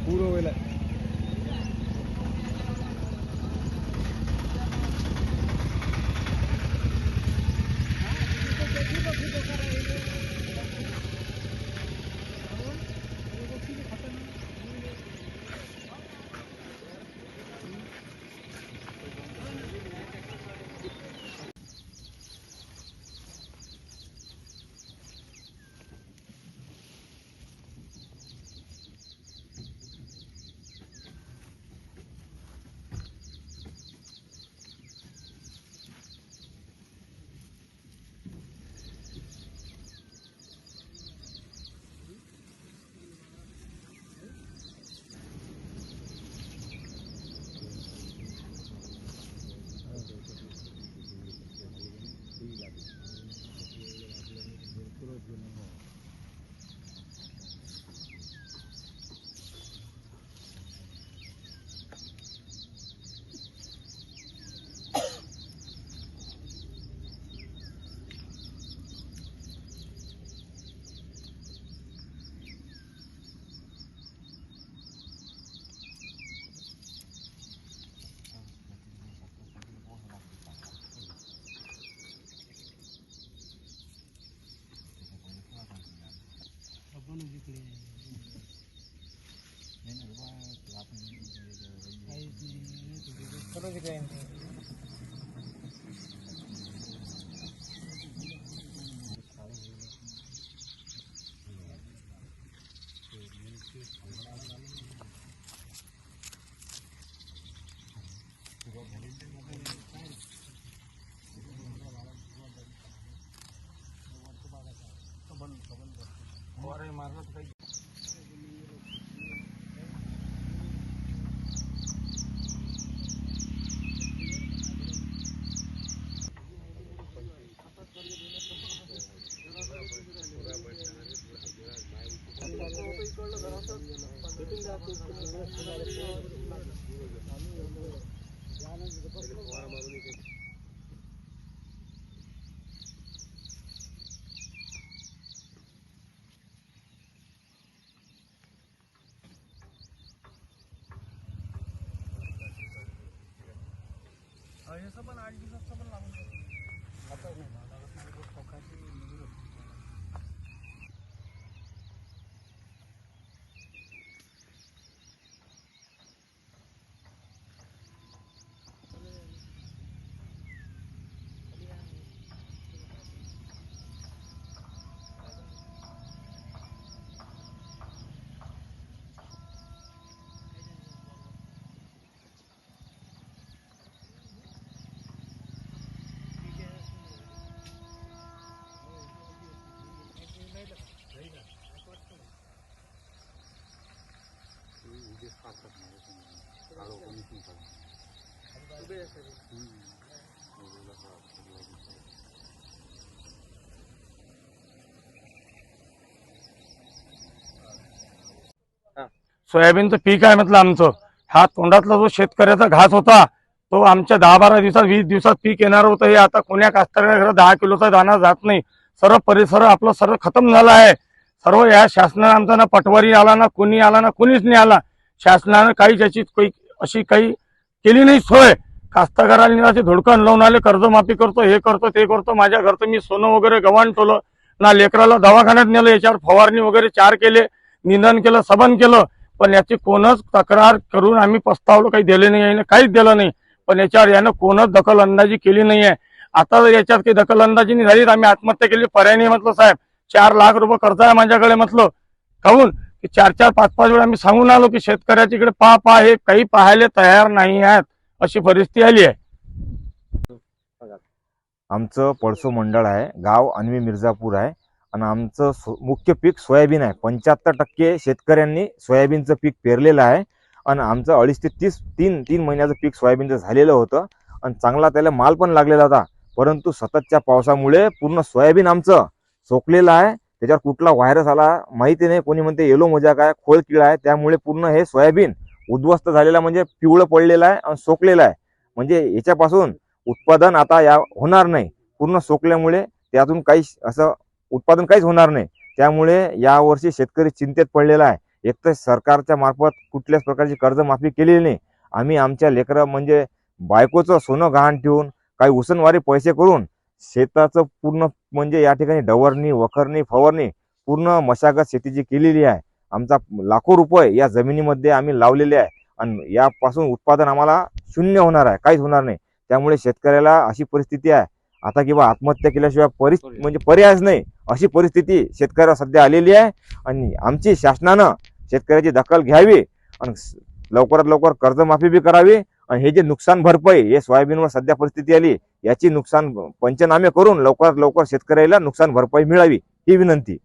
पूर होईल. याचं पण 8 दिवसाचं पण लागून जातं. आता नाही सोयाबीनचं पीक आहे म्हटलं आमचं. हा तोंडातला जो शेतकऱ्याचा घास होता तो आमच्या 10-12 दिवसात 20 दिवसात पीक येणार होतं. हे आता कोण्या कास्तकाऱ्याकडे 10 किलोचा दाना जात नाही. सर्व परिसर आपलं सर्व खतम झाला आहे. सर्व या शासनाने आमचा ना पटवारी आला ना कोणी आला ना कोणीच नाही आला. शासनानं काही त्याची अशी काही केली नाही सोय. कास्तकारांनी धुडकन लावून आले, कर्जमाफी करतो, हे करतो ते करतो. माझ्या घरचं मी सोनं वगैरे गव्हाण ठेवलं ना, लेकराला दवाखान्यात नेलं, याच्यावर फवारणी वगैरे 4 केले, निंदन केलं, सबन केलं, पण याची कोणच तक्रार करून आम्ही पस्तावलो, काही दिले नाही, याने काहीच दिलं नाही. पण याच्यावर यानं कोणच दखलंदाजी केली नाहीये. आता जर याच्यात काही दखलंदाजी नाही झाली तर आम्ही आत्महत्या केली. पर्याय नाही. म्हटलं साहेब 4 लाख रुपये कर्ज आहे माझ्याकडे. म्हटलं काहून की 4-4, 5-5 वेळा आम्ही सांगून आलो की शेतकऱ्याच्या इकडे पहा हे काही पाहायला तयार नाही आहेत, अशी परिस्थिती आली आहे. आमचं पळसो मंडळ आहे, गाव अन्वी मिर्जापूर आहे आणि आमचं मुख्य पीक सोयाबीन आहे. 75% शेतकऱ्यांनी सोयाबीनचं पीक पेरलेलं आहे आणि आमचं 28 ते 3 महिन्याचं पीक सोयाबीनचं झालेलं होतं आणि चांगला त्याला माल पण लागलेला होता. परंतु सततच्या पावसामुळे पूर्ण सोयाबीन आमचं सोकलेलं आहे. त्याच्यावर कुठला व्हायरस आला माहिती नाही. कोणी म्हणते येलो मोजाक आहे, खोळ किडा आहे. त्यामुळे पूर्ण हे सोयाबीन उद्ध्वस्त झालेला म्हणजे पिवळं पडलेलं आहे आणि सोकलेलं आहे. म्हणजे याच्यापासून उत्पादन आता होणार नाही. पूर्ण सोकल्यामुळे त्यातून काही असं उत्पादन काहीच होणार नाही. त्यामुळे यावर्षी शेतकरी चिंतेत पडलेला आहे. एक तर सरकारच्या मार्फत कुठल्याच प्रकारची कर्जमाफी केलेली नाही. आम्ही आमच्या लेकरं म्हणजे बायकोचं सोनं गहाण ठेवून काही उसनवारी पैसे करून शेताचं पूर्ण म्हणजे या ठिकाणी डवरणी, वखरणी, फवारणी पूर्ण मशागत शेतीची केलेली आहे. आमचा लाखो रुपये या जमिनीमध्ये आम्ही लावलेले आहे आणि यापासून उत्पादन आम्हाला शून्य होणार आहे, काहीच होणार नाही. त्यामुळे शेतकऱ्याला अशी परिस्थिती आहे आता की आत्महत्या केल्याशिवाय म्हणजे पर्यायच नाही, अशी परिस्थिती शेतकऱ्याला सध्या आलेली आहे. आणि आमची शासनानं शेतकऱ्याची दखल घ्यावी आणि लवकरात लवकर कर्जमाफी बी करावी. आणि हे जे नुकसान भरपाई हे सोयाबीनवर सध्या परिस्थिती आली याची नुकसान पंचनामे करून लवकरात लवकर शेतकऱ्याला नुकसान भरपाई मिळावी ही विनंती.